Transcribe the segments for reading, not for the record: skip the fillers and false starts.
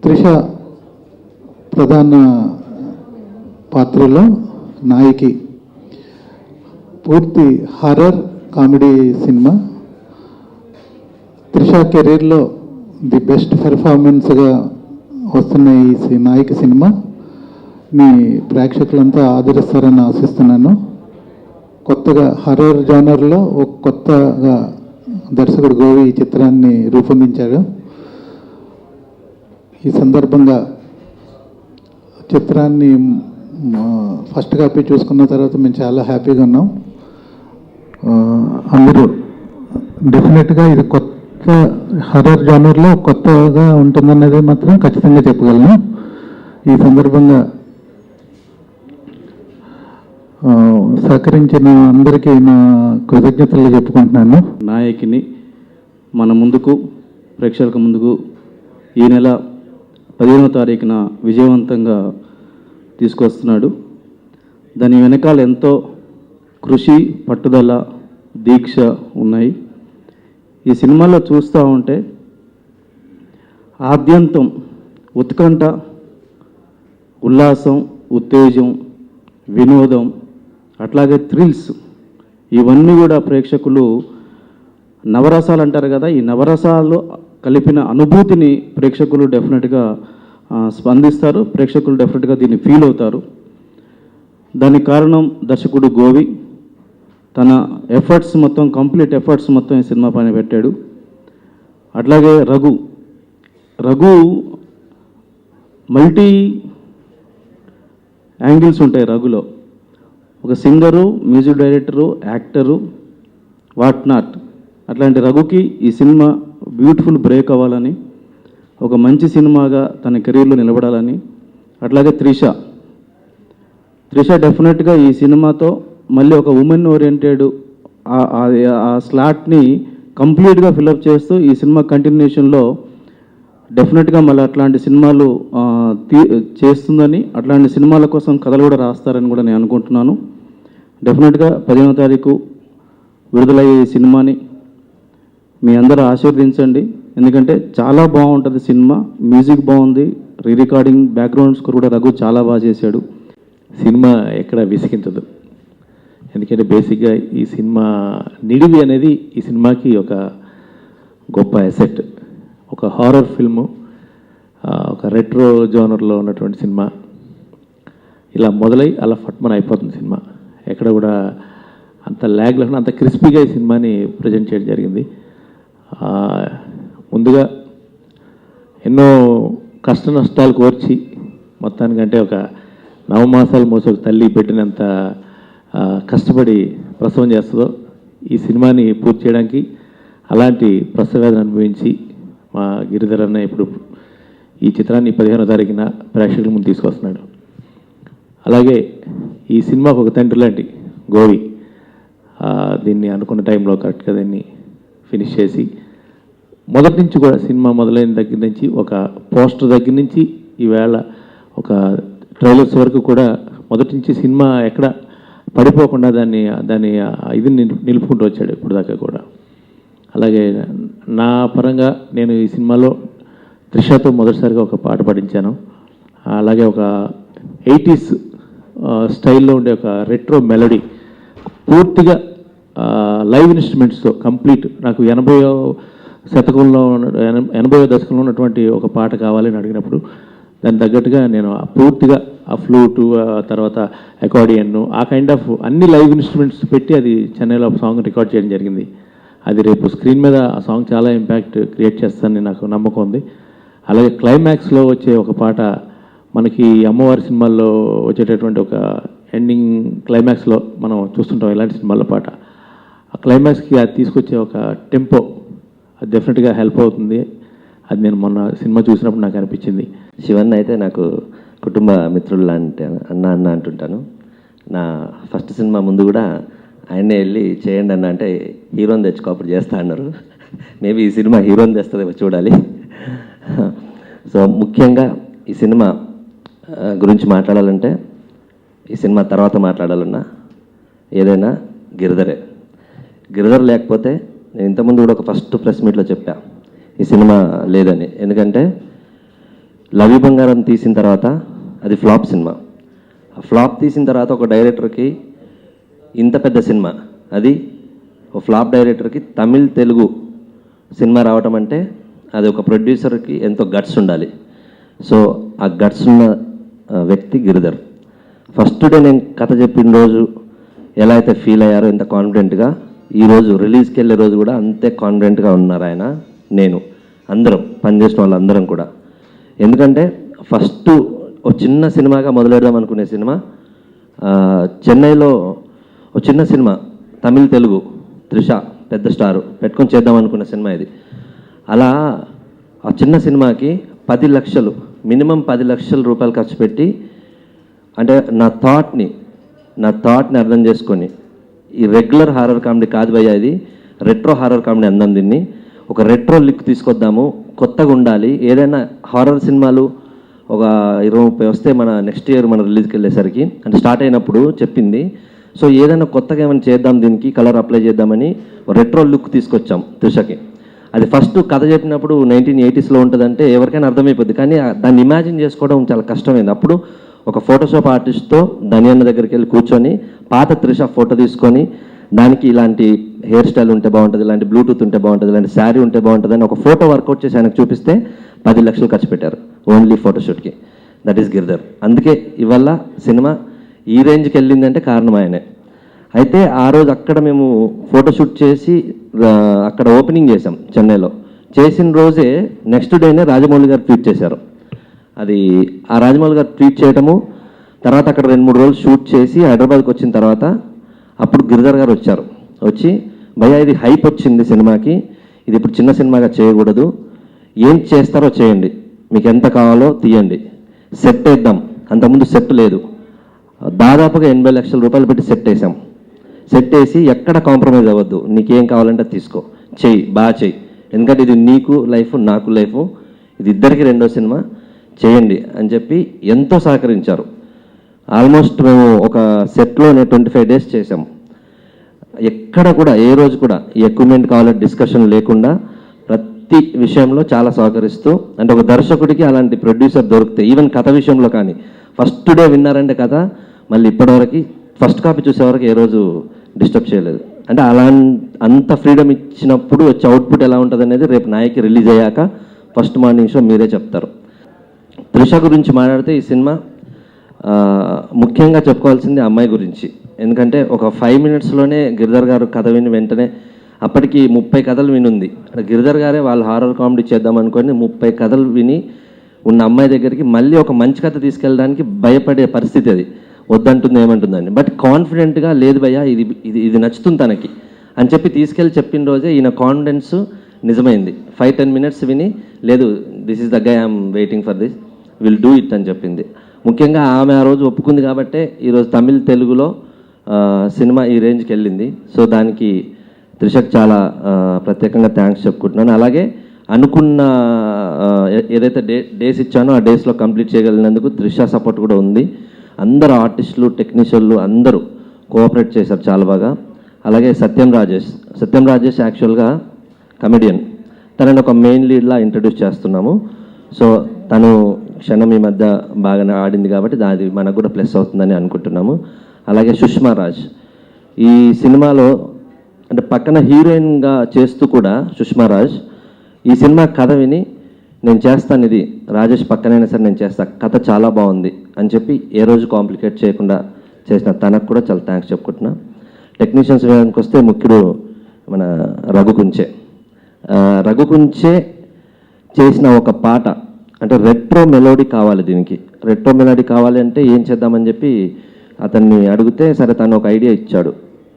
త్రిష ప్రధాన పాత్రలో నాయకి. పూర్తి హర్రర్ కామెడీ సినిమా. త్రిష కెరీర్లో ది బెస్ట్ పెర్ఫార్మెన్స్గా వస్తున్న ఈ నాయకి సినిమా మీ ప్రేక్షకులంతా ఆదరిస్తారని ఆశిస్తున్నాను. కొత్తగా హర్రర్ జానర్లో ఒక కొత్తగా దర్శకుడు గోవి ఈ చిత్రాన్ని రూపొందించాడు. ఈ సందర్భంగా చిత్రాన్ని ఫస్ట్ కాపీ చూసుకున్న తర్వాత మేము చాలా హ్యాపీగా ఉన్నాం. అందరూ డెఫినెట్గా ఇది కొత్త హర్రర్ జానర్లో కొత్తగా ఉంటుందన్నది మాత్రం ఖచ్చితంగా చెప్పగలను. ఈ సందర్భంగా సహకరించిన అందరికీ నా కృతజ్ఞతలు చెప్పుకుంటున్నాను. నాయకిని మన ముందుకు ప్రేక్షకుల ముందుకు ఈ నెల 15వ తారీఖున విజయవంతంగా తీసుకొస్తున్నాడు. దాని వెనకాల ఎంతో కృషి, పట్టుదల, దీక్ష ఉన్నాయి. ఈ సినిమాలో చూస్తూ ఉంటే ఆద్యంతం ఉత్కంఠ, ఉల్లాసం, ఉత్తేజం, వినోదం, అట్లాగే థ్రిల్స్ ఇవన్నీ కూడా ప్రేక్షకులు నవరసాలు అంటారు కదా, ఈ నవరసాలు కలిపిన అనుభూతిని ప్రేక్షకులు డెఫినెట్గా స్పందిస్తారు. ప్రేక్షకులు డెఫినెట్గా దీన్ని ఫీల్ అవుతారు. దానికి కారణం దర్శకుడు గోవి తన ఎఫర్ట్స్ మొత్తం, కంప్లీట్ ఎఫర్ట్స్ మొత్తం ఈ సినిమా పైన పెట్టాడు. అట్లాగే రఘు మల్టీ యాంగిల్స్ ఉంటాయి రఘులో. ఒక singer, music director, actor, what not. అట్లాంటి రఘుకి ఈ సినిమా బ్యూటిఫుల్ బ్రేక్ అవ్వాలని, ఒక మంచి సినిమాగా తన కెరీర్లో నిలబడాలని. అట్లాగే త్రిష డెఫినెట్గా ఈ సినిమాతో మళ్ళీ ఒక ఉమెన్ ఓరియంటెడ్ ఆ స్లాట్ని కంప్లీట్గా ఫిలప్ చేస్తూ ఈ సినిమా కంటిన్యూషన్లో డెఫినెట్గా మళ్ళీ అట్లాంటి సినిమాలు చేస్తుందని, అట్లాంటి సినిమాల కోసం కథలు కూడా రాస్తారని కూడా నేను అనుకుంటున్నాను. డెఫినెట్గా 15వ తారీఖు విడుదలయ్యే ఈ సినిమాని మీ అందరూ ఆశీర్వదించండి. ఎందుకంటే చాలా బాగుంటుంది సినిమా. మ్యూజిక్ బాగుంది, రీ రికార్డింగ్, బ్యాక్గ్రౌండ్ స్కోర్ కూడా రఘు చాలా బాగా చేశాడు. సినిమా ఎక్కడ విసిగించదు. ఎందుకంటే బేసిక్గా ఈ సినిమా నిడివి అనేది ఈ సినిమాకి ఒక గొప్ప అసెట్. ఒక హారర్ ఫిల్ము, ఒక రెట్రో జోనర్లో ఉన్నటువంటి సినిమా ఇలా మొదలై అలా ఫట్మన్ అయిపోతుంది సినిమా. ఎక్కడ కూడా అంత ల్యాగ్ లేకుండా అంత క్రిస్పీగా ఈ సినిమాని ప్రజెంట్ చేయడం జరిగింది. ముందుగా ఎన్నో కష్ట నష్టాలు కోర్చి మొత్తానికంటే ఒక 9 మాసాలు మోసే ఒక తల్లి పెట్టినంత కష్టపడి ప్రసవం చేస్తుందో ఈ సినిమాని పూర్తి చేయడానికి అలాంటి ప్రసవేదన అనుభవించి మా గిరిధర్ అన్న ఇప్పుడు ఈ చిత్రాన్ని 15వ తారీఖున ప్రేక్షకుల ముందు తీసుకొస్తున్నాడు. అలాగే ఈ సినిమాకు ఒక తండ్రి లాంటి గోవి దీన్ని అనుకున్న టైంలో కరెక్ట్గా దీన్ని ఫినిష్ చేసి మొదటి నుంచి కూడా సినిమా మొదలైన దగ్గర నుంచి ఒక పోస్టర్ దగ్గర నుంచి ఈవేళ ఒక ట్రైలర్స్ వరకు కూడా మొదటి నుంచి సినిమా ఎక్కడ పడిపోకుండా దాన్ని ఇది నిలుపుకుంటూ వచ్చాడు ఇప్పుడు దాకా కూడా. అలాగే నా పరంగా నేను ఈ సినిమాలో త్రిషతో మొదటిసారిగా ఒక పాట పాడించాను. అలాగే ఒక 80s స్టైల్లో ఉండే ఒక రెట్రో మెలడీ పూర్తిగా లైవ్ ఇన్స్ట్రుమెంట్స్తో కంప్లీట్. నాకు 80వ దశకంలో ఉన్నటువంటి ఒక పాట కావాలని అడిగినప్పుడు దానికి తగ్గట్టుగా నేను పూర్తిగా ఆ ఫ్లూటు, తర్వాత అకార్డియన్ను, ఆ కైండ్ ఆఫ్ అన్ని లైవ్ ఇన్స్ట్రుమెంట్స్ పెట్టి అది చెన్నైలో సాంగ్ రికార్డ్ చేయడం జరిగింది. అది రేపు స్క్రీన్ మీద ఆ సాంగ్ చాలా ఇంపాక్ట్ క్రియేట్ చేస్తుందని నాకు నమ్మకం ఉంది. అలాగే క్లైమాక్స్లో వచ్చే ఒక పాట మనకి అమ్మవారి సినిమాల్లో వచ్చేటటువంటి ఒక ఎండింగ్ క్లైమాక్స్లో మనం చూస్తుంటాం ఇలాంటి సినిమాల పాట. ఆ క్లైమాక్స్కి అది తీసుకొచ్చే ఒక టెంపో అది డెఫినెట్గా హెల్ప్ అవుతుంది. అది నేను మొన్న సినిమా చూసినప్పుడు నాకు అనిపించింది. శివన్ అయితే నాకు కుటుంబ మిత్రులు లాంటి అన్న అంటుంటాను. నా ఫస్ట్ సినిమా ముందు కూడా ఆయనే వెళ్ళి చేయండి అన్న అంటే హీరోని తెచ్చుకో అప్పుడు చేస్తా అన్నారు. మేబీ ఈ సినిమా హీరోని తెస్తుందేమో చూడాలి. సో ముఖ్యంగా ఈ సినిమా గురించి మాట్లాడాలంటే, ఈ సినిమా తర్వాత మాట్లాడాలన్నా ఏదైనా గిరిధర్ లేకపోతే నేను ఇంతకుముందు కూడా ఒక ఫస్ట్ ప్రెస్ మీట్లో చెప్పా ఈ సినిమా లేదని. ఎందుకంటే లవి బంగారం తీసిన తర్వాత అది ఫ్లాప్ సినిమా. ఆ ఫ్లాప్ తీసిన తర్వాత ఒక డైరెక్టర్కి ఇంత పెద్ద సినిమా, అది ఒక ఫ్లాప్ డైరెక్టర్కి తమిళ్ తెలుగు సినిమా రావటం అంటే అది ఒక ప్రొడ్యూసర్కి ఎంతో గట్స్ ఉండాలి. సో ఆ గట్స్ ఉన్న వ్యక్తి గిరిధర్. ఫస్ట్ డే నేను కథ చెప్పిన రోజు ఎలా అయితే ఫీల్ అయ్యారో ఎంత కాన్ఫిడెంట్గా, ఈరోజు రిలీజ్కి వెళ్ళే రోజు కూడా అంతే కాన్ఫిడెంట్గా ఉన్నారు ఆయన, నేను, అందరం పనిచేసిన వాళ్ళందరం కూడా. ఎందుకంటే ఫస్ట్ ఒక చిన్న సినిమాగా మొదలెడదాం అనుకునే సినిమా చెన్నైలో ఒక చిన్న సినిమా, తమిళ్ తెలుగు, త్రిష పెద్ద స్టారు పెట్టుకొని చేద్దాం అనుకున్న సినిమా ఇది. అలా ఆ చిన్న సినిమాకి 10 లక్షలు, మినిమం 10 లక్షల రూపాయలు ఖర్చు పెట్టి, అంటే నా థాట్ని అర్థం చేసుకొని, ఈ రెగ్యులర్ హారర్ కామెడీ కాదు భయ్యా, ఇది రెట్రో హారర్ కామెడీ అందం, దీన్ని ఒక రెట్రో లుక్ తీసుకొద్దాము, కొత్తగా ఉండాలి. ఏదైనా హారర్ సినిమాలు ఒక 20-30 వస్తే మన నెక్స్ట్ ఇయర్ మన రిలీజ్కి వెళ్ళేసరికి, అంటే స్టార్ట్ అయినప్పుడు చెప్పింది. సో ఏదైనా కొత్తగా ఏమైనా చేద్దాం, దీనికి కలర్ అప్లై చేద్దామని రెట్రో లుక్ తీసుకొచ్చాం త్రిషకి. అది ఫస్ట్ కథ చెప్పినప్పుడు 1980s ఉంటుందంటే ఎవరికైనా అర్థమైపోద్ది, కానీ దాన్ని ఇమాజిన్ చేసుకోవడం చాలా కష్టమైంది. అప్పుడు ఒక ఫోటోషాప్ ఆర్టిస్ట్తో ధనియన్న దగ్గరికి వెళ్ళి కూర్చొని పాత త్రిష ఫోటో తీసుకొని, దానికి ఇలాంటి హెయిర్ స్టైల్ ఉంటే బాగుంటుంది, ఇలాంటి బ్లూటూత్ ఉంటే బాగుంటుంది, ఇలాంటి శారీ ఉంటే బాగుంటుంది అని ఒక ఫోటో వర్కౌట్ చేసి ఆయనకు చూపిస్తే 10 లక్షలు ఖర్చు పెట్టారు ఓన్లీ ఫోటోషూట్కి. That is Giridhar. అందుకే ఇవాళ సినిమా ఈ రేంజ్కి వెళ్ళిందంటే కారణం ఆయనే. అయితే ఆ రోజు అక్కడ మేము ఫోటోషూట్ చేసి అక్కడ ఓపెనింగ్ చేసాం చెన్నైలో. చేసిన రోజే నెక్స్ట్ డేనే రాజమౌళి గారు ట్వీట్ చేశారు. అది ఆ రాజమౌళి గారు ట్వీట్ చేయటము, తర్వాత అక్కడ 2-3 రోజులు షూట్ చేసి హైదరాబాద్కి వచ్చిన తర్వాత అప్పుడు గిరిధర్ గారు వచ్చారు. వచ్చి భయ్యా ఇది హైప్ వచ్చింది సినిమాకి, ఇది ఇప్పుడు చిన్న సినిమాగా చేయకూడదు, ఏం చేస్తారో చేయండి, మీకు ఎంత కావాలో తీయండి, సెట్ వేద్దాం. అంతకుముందు సెట్ లేదు, దాదాపుగా 80 లక్షల రూపాయలు పెట్టి సెట్ వేసాం. సెట్ వేసి ఎక్కడ కాంప్రమైజ్ అవ్వద్దు, నీకేం కావాలంటే తీసుకో, చెయ్యి, బాగా చెయ్యి, ఎందుకంటే ఇది నీకు లైఫ్, నాకు లైఫ్, ఇది ఇద్దరికి రెండో సినిమా, చేయండి అని చెప్పి ఎంతో సహకరించారు. ఆల్మోస్ట్ మేము ఒక సెట్లోనే 25 డేస్ చేసాం. ఎక్కడ కూడా ఏ రోజు కూడా ఎక్విప్మెంట్ కావాలంటే డిస్కషన్ లేకుండా ప్రతి విషయంలో చాలా సహకరిస్తూ, అంటే ఒక దర్శకుడికి అలాంటి ప్రొడ్యూసర్ దొరికితే, ఈవెన్ కథ విషయంలో కానీ ఫస్ట్ డే విన్నారంటే కథ, మళ్ళీ ఇప్పటివరకు ఫస్ట్ కాపీ చూసేవరకు ఏ రోజు డిస్టర్బ్ చేయలేదు. అంటే అంత ఫ్రీడమ్ ఇచ్చినప్పుడు వచ్చే అవుట్పుట్ ఎలా ఉంటుంది అనేది రేపు నాయకి రిలీజ్ అయ్యాక ఫస్ట్ మార్నింగ్ షో మీరే చెప్తారు. త్రిష గురించి మాట్లాడితే ఈ సినిమా ముఖ్యంగా చెప్పుకోవాల్సింది అమ్మాయి గురించి. ఎందుకంటే ఒక 5 minutesలోనే గిరిధర్ గారు కథ విని వెంటనే, అప్పటికి 30 కథలు వినుంది. గిరిధర్ గారే వాళ్ళు హారర్ కామెడీ చేద్దాం అనుకొని 30 కథలు విని ఉన్న అమ్మాయి దగ్గరికి మళ్ళీ ఒక మంచి కథ తీసుకెళ్ళడానికి భయపడే పరిస్థితి, అది వద్దంటుంది ఏమంటుందని. బట్ కాన్ఫిడెంట్గా లేదు భయ్యా ఇది ఇది ఇది నచ్చుతుంది తనకి అని చెప్పి తీసుకెళ్ళి చెప్పిన రోజే ఈయన కాన్ఫిడెన్స్ నిజమైంది. 5-10 minutes విని, లేదు this is the guy I'm waiting for this, will do it అని చెప్పింది. ముఖ్యంగా ఆమె ఆ రోజు ఒప్పుకుంది కాబట్టే ఈరోజు తమిళ్ తెలుగులో సినిమా ఈ రేంజ్కి వెళ్ళింది. సో దానికి త్రిషకు చాలా ప్రత్యేకంగా థ్యాంక్స్ చెప్పుకుంటున్నాను. అలాగే అనుకున్న ఏదైతే డేస్ ఇచ్చానో ఆ డేస్లో కంప్లీట్ చేయగలిగినందుకు త్రిష సపోర్ట్ కూడా ఉంది. అందరు ఆర్టిస్టులు, టెక్నీషియన్లు అందరూ కోఆపరేట్ చేశారు చాలా బాగా. అలాగే సత్యం రాజేష్ యాక్చువల్గా కమెడియన్, తనని ఒక మెయిన్ లీడ్లా ఇంట్రడ్యూస్ చేస్తున్నాము. సో తను క్షణం ఈ మధ్య బాగా ఆడింది కాబట్టి అది మనకు కూడా ప్లస్ అవుతుందని అనుకుంటున్నాము. అలాగే సుష్మా రాజ్ ఈ సినిమాలో, అంటే పక్కన హీరోయిన్గా చేస్తూ కూడా సుష్మా రాజ్ ఈ సినిమా కథ విని, నేను చేస్తాను, ఇది రాజేష్ పక్కనైనా సరే నేను చేస్తాను, కథ చాలా బాగుంది అని చెప్పి ఏ రోజు కాంప్లికేట్ చేయకుండా చేసిన తనకు కూడా చాలా థ్యాంక్స్ చెప్పుకుంటున్నా. టెక్నీషియన్స్ విషయానికి వస్తే ముఖ్యుడు మన రఘు కుంచే చేసిన ఒక పాట, అంటే రెట్రో మెలోడీ కావాలి, దీనికి రెట్రో మెలోడీ కావాలి అంటే ఏం చేద్దామని చెప్పి అతన్ని అడిగితే సరే తను ఒక ఐడియా ఇచ్చాడు.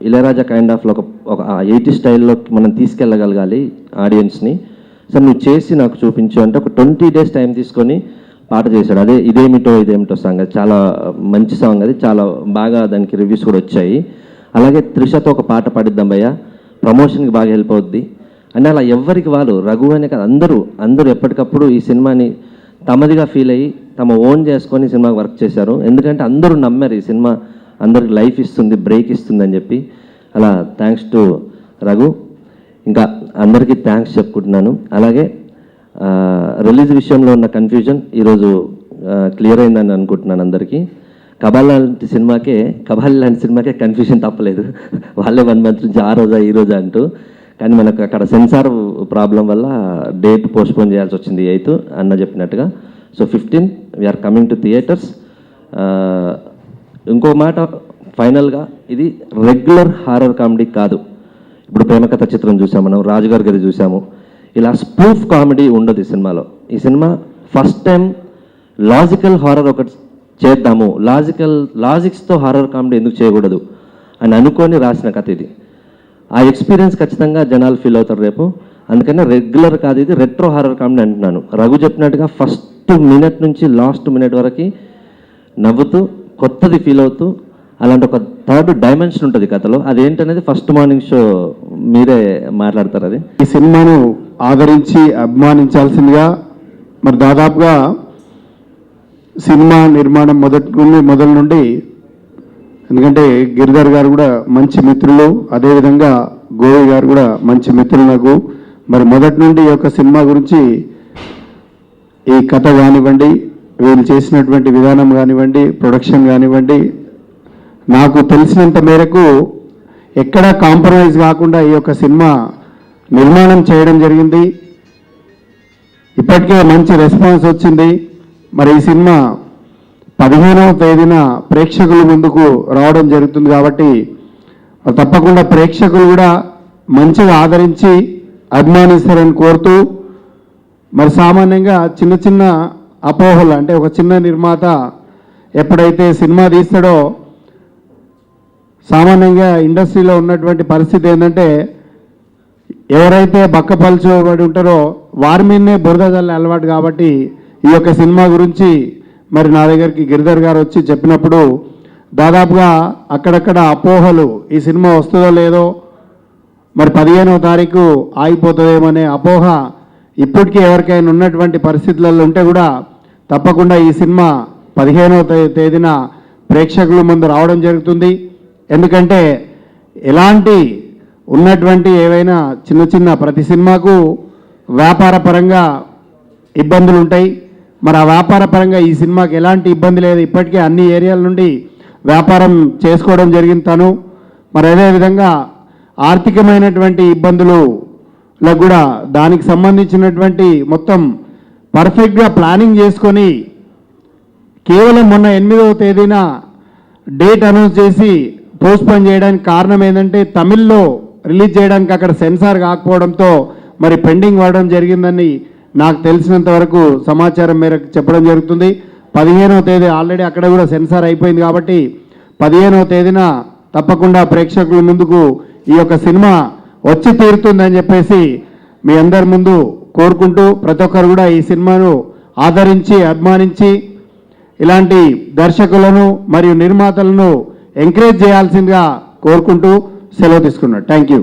ఇళయరాజా కైండ్ ఆఫ్లో ఒక 80s స్టైల్లో మనం తీసుకెళ్ళగలగాలి ఆడియన్స్ని, సరే నువ్వు చేసి నాకు చూపించు అంటే ఒక 20 days టైం తీసుకొని పాట చేశాడు. అదే ఇదేమిటో సాంగ్, అది చాలా మంచి సాంగ్, అది చాలా బాగా దానికి రివ్యూస్ కూడా వచ్చాయి. అలాగే త్రిషతో ఒక పాట పాడిద్దాం భయ్యా, ప్రమోషన్కి బాగా హెల్ప్ అవుద్ది అని అలా ఎవరికి వాళ్ళు, రఘు అనే కాదు అందరూ ఎప్పటికప్పుడు ఈ సినిమాని తమదిగా ఫీల్ అయ్యి తమ ఓన్ చేసుకొని సినిమాకి వర్క్ చేశారు. ఎందుకంటే అందరూ నమ్మారు ఈ సినిమా అందరికి లైఫ్ ఇస్తుంది, బ్రేక్ ఇస్తుంది అని చెప్పి. అలా థ్యాంక్స్ టు రఘు. ఇంకా అందరికీ థ్యాంక్స్ చెప్పుకుంటున్నాను. అలాగే రిలీజ్ విషయంలో ఉన్న కన్ఫ్యూజన్ ఈరోజు క్లియర్ అయిందని అనుకుంటున్నాను అందరికీ. కబాల్ లాంటి సినిమాకే కన్ఫ్యూజన్ తప్పలేదు. వాళ్ళే 1 month నుంచి ఆ రోజా ఈ రోజా అంటూ. కానీ మనకు అక్కడ సెన్సార్ ప్రాబ్లం వల్ల డేట్ పోస్ట్పోన్ చేయాల్సి వచ్చింది 8th అన్న చెప్పినట్టుగా. So 15 we're coming to theatres. ఇంకో మాట ఫైనల్గా, ఇది రెగ్యులర్ హారర్ కామెడీ కాదు. ఇప్పుడు ప్రేమకథ చిత్రం చూసాము, మనం రాజుగారి గది చూసాము. ఇలా స్పూఫ్ కామెడీ ఉండదు ఈ సినిమాలో. ఈ cinema first time logical horror ఒకటి చేద్దాము, లాజిక్స్తో హారర్ కామెడీ ఎందుకు చేయకూడదు అని అనుకొని రాసిన కథ ఇది. ఆ ఎక్స్పీరియన్స్ ఖచ్చితంగా జనాలు ఫీల్ అవుతారు రేపు. అందుకనే రెగ్యులర్ కాదు, ఇది రెట్రో హారర్ కామెడీ అంటున్నాను. రఘు చెప్పినట్టుగా ఫస్ట్ మినిట్ నుంచి లాస్ట్ మినిట్ వరకు నవ్వుతూ కొత్తది ఫీల్ అవుతూ అలాంటి ఒక థర్డ్ డైమెన్షన్ ఉంటుంది కథలో. అదేంటనేది ఫస్ట్ మార్నింగ్ షో మీరే మాట్లాడతారు. అది ఈ సినిమాను ఆదరించి అభిమానించాల్సిందిగా, మరి దాదాపుగా సినిమా నిర్మాణం మొదల నుండి, ఎందుకంటే గిరిధర్ గారు కూడా మంచి మిత్రులు, అదేవిధంగా గోవి గారు కూడా మంచి మిత్రులు నాకు. మరి మొదటి నుండి ఈ యొక్క సినిమా గురించి, ఈ కథ కానివ్వండి, వీళ్ళు చేసినటువంటి విధానం కానివ్వండి, ప్రొడక్షన్ కానివ్వండి, నాకు తెలిసినంత మేరకు ఎక్కడా కాంప్రమైజ్ కాకుండా ఈ యొక్క సినిమా నిర్మాణం చేయడం జరిగింది. ఇప్పటికే మంచి రెస్పాన్స్ వచ్చింది. మరి ఈ సినిమా 15వ తేదీన ప్రేక్షకుల ముందుకు రావడం జరుగుతుంది కాబట్టి తప్పకుండా ప్రేక్షకులు కూడా మంచిగా ఆదరించి అభిమానిస్తారని కోరుతూ, మరి సామాన్యంగా చిన్న చిన్న అపోహలు, అంటే ఒక చిన్న నిర్మాత ఎప్పుడైతే సినిమా తీస్తాడో సామాన్యంగా ఇండస్ట్రీలో ఉన్నటువంటి పరిస్థితి ఏంటంటే, ఎవరైతే బక్కపలుచబడి ఉంటారో వారి మీదనే బురద జల్లే అలవాటు. కాబట్టి ఈ యొక్క సినిమా గురించి మరి నా దగ్గరికి గిరిధర్ గారు వచ్చి చెప్పినప్పుడు దాదాపుగా అక్కడక్కడ అపోహలు, ఈ సినిమా వస్తుందో లేదో, మరి 15వ తారీఖు ఆగిపోతుందేమనే అపోహ ఇప్పటికీ ఎవరికైనా ఉన్నటువంటి పరిస్థితులలో ఉంటే కూడా తప్పకుండా ఈ సినిమా 15వ తేదీన ప్రేక్షకుల ముందు రావడం జరుగుతుంది. ఎందుకంటే ఎలాంటి ఉన్నటువంటి ఏవైనా చిన్న చిన్న ప్రతి సినిమాకు వ్యాపార పరంగా ఇబ్బందులు ఉంటాయి. మరి ఆ వ్యాపార పరంగా ఈ సినిమాకి ఎలాంటి ఇబ్బంది లేదు. ఇప్పటికే అన్ని ఏరియాల నుండి వ్యాపారం చేసుకోవడం జరిగింది తను. మరి అదేవిధంగా ఆర్థికమైనటువంటి ఇబ్బందులకు కూడా దానికి సంబంధించినటువంటి మొత్తం పర్ఫెక్ట్గా ప్లానింగ్ చేసుకొని కేవలం మొన్న 8వ తేదీన డేట్ అనౌన్స్ చేసి పోస్ట్పోన్ చేయడానికి కారణం ఏంటంటే, తమిళ్లో రిలీజ్ చేయడానికి అక్కడ సెన్సార్ కాకపోవడంతో మరి పెండింగ్ పడడం జరిగిందని నాకు తెలిసినంత వరకు సమాచారం మేరకు చెప్పడం జరుగుతుంది. 15వ తేదీ ఆల్రెడీ అక్కడ కూడా సెన్సార్ అయిపోయింది కాబట్టి 15వ తేదీన తప్పకుండా ప్రేక్షకుల ముందుకు ఈ యొక్క సినిమా వచ్చి తీరుతుందని చెప్పేసి మీ అందరి ముందు కోరుకుంటూ, ప్రతి ఒక్కరు కూడా ఈ సినిమాను ఆదరించి అభిమానించి ఇలాంటి దర్శకులను మరియు నిర్మాతలను ఎంకరేజ్ చేయాల్సిందిగా కోరుకుంటూ సెలవు తీసుకున్నాను. Thank you.